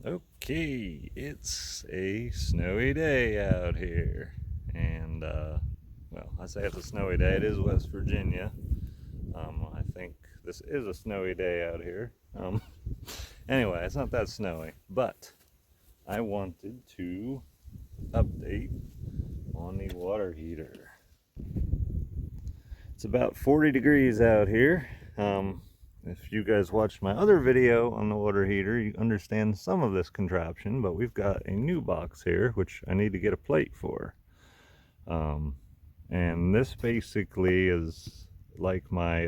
Okay, it's a snowy day out here. And, well, I say it's a snowy day. It is West Virginia. I think this is a snowy day out here. Anyway, it's not that snowy, but I wanted to update on the water heater. It's about 40 degrees out here. If you guys watched my other video on the water heater, you understand some of this contraption, but we've got a new box here, which I need to get a plate for. And this basically is like my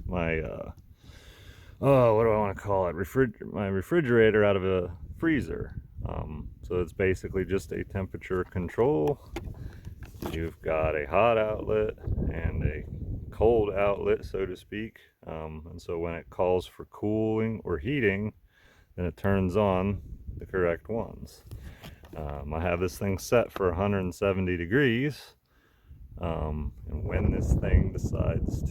what do I want to call it? My refrigerator out of a freezer. So it's basically just a temperature control. You've got a hot outlet and a cold outlet, so to speak. And so when it calls for cooling or heating, then it turns on the correct ones. I have this thing set for 170 degrees. And when this thing decides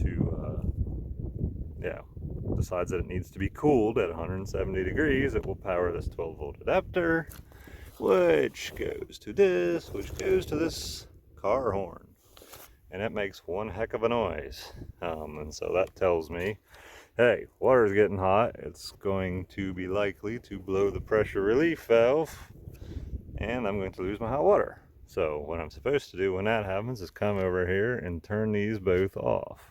decides that it needs to be cooled at 170 degrees, it will power this 12-volt adapter, which goes to this car horn, and it makes one heck of a noise. And so that tells me, hey, water's getting hot. It's going to be likely to blow the pressure relief valve, and I'm going to lose my hot water. So what I'm supposed to do when that happens is come over here and turn these both off.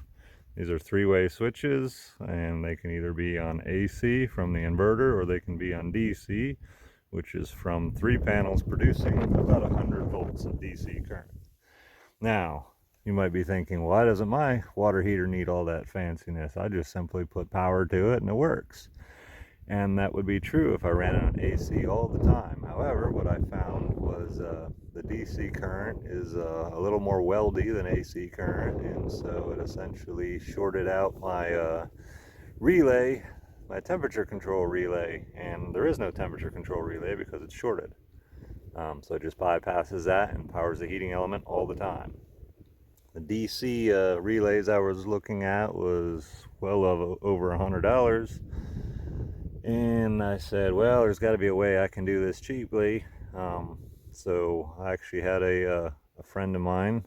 These are three-way switches, and they can either be on AC from the inverter, or they can be on DC, which is from 3 panels producing about 100 volts of DC current. Now, you might be thinking, why doesn't my water heater need all that fanciness? I just simply put power to it and it works. And that would be true if I ran it on AC all the time. However, what I found was the DC current is a little more weldy than AC current, and so it essentially shorted out my relay, my temperature control relay, and there is no temperature control relay because it's shorted. So it just bypasses that and powers the heating element all the time. The DC relays I was looking at was well over $100. And I said, well, there's got to be a way I can do this cheaply. So I actually had a friend of mine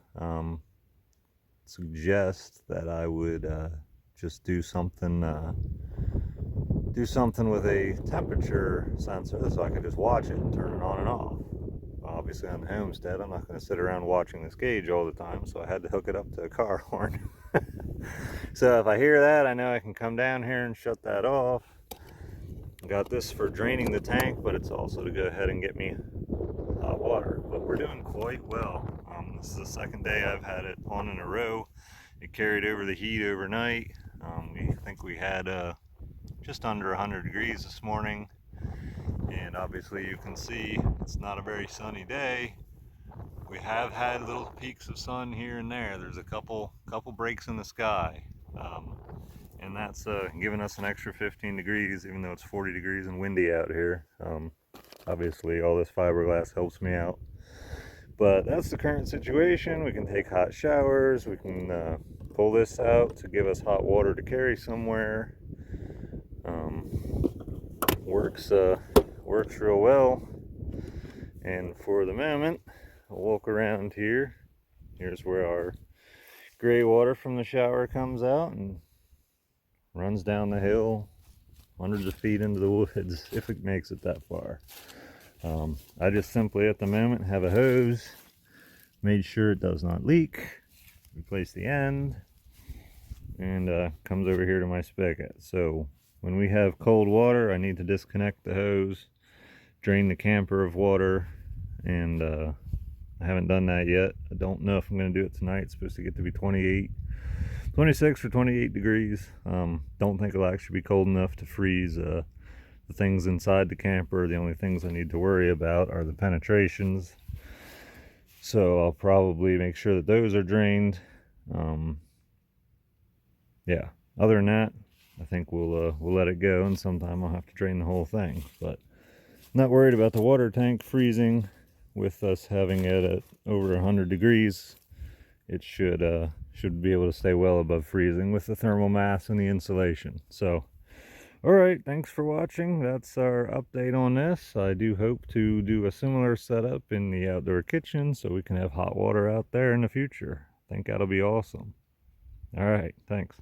suggest that I would just do something with a temperature sensor so I could just watch it and turn it on and off. Obviously on the homestead, I'm not going to sit around watching this gauge all the time, so I had to hook it up to a car horn. So if I hear that, I know I can come down here and shut that off. Got this for draining the tank, but it's also to go ahead and get me hot water. But we're doing quite well. This is the second day I've had it on in a row. It carried over the heat overnight. We think we had just under 100 degrees this morning, and obviously you can see it's not a very sunny day. We have had little peaks of sun here and there. There's a couple breaks in the sky. And that's giving us an extra 15 degrees, even though it's 40 degrees and windy out here. Obviously, all this fiberglass helps me out. But that's the current situation. We can take hot showers. We can pull this out to give us hot water to carry somewhere. Works real well. And for the moment, I'll walk around here. Here's where our gray water from the shower comes out and runs down the hill hundreds of feet into the woods, if it makes it that far. I just simply at the moment have a hose, made sure it does not leak, replace the end, and comes over here to my spigot. So when we have cold water, I need to disconnect the hose, drain the camper of water, and I haven't done that yet. I don't know if I'm going to do it tonight. It's supposed to get to be 26 or 28 degrees. Don't think it'll actually be cold enough to freeze the things inside the camper. The only things I need to worry about are the penetrations. So I'll probably make sure that those are drained. Yeah, other than that, I think we'll let it go, and sometime I'll have to drain the whole thing. But not worried about the water tank freezing. With us having it at over 100 degrees, it should be able to stay well above freezing with the thermal mass and the insulation. So Alright, thanks for watching. That's our update on this. I do hope to do a similar setup in the outdoor kitchen so we can have hot water out there in the future. I think that'll be awesome. Alright, thanks.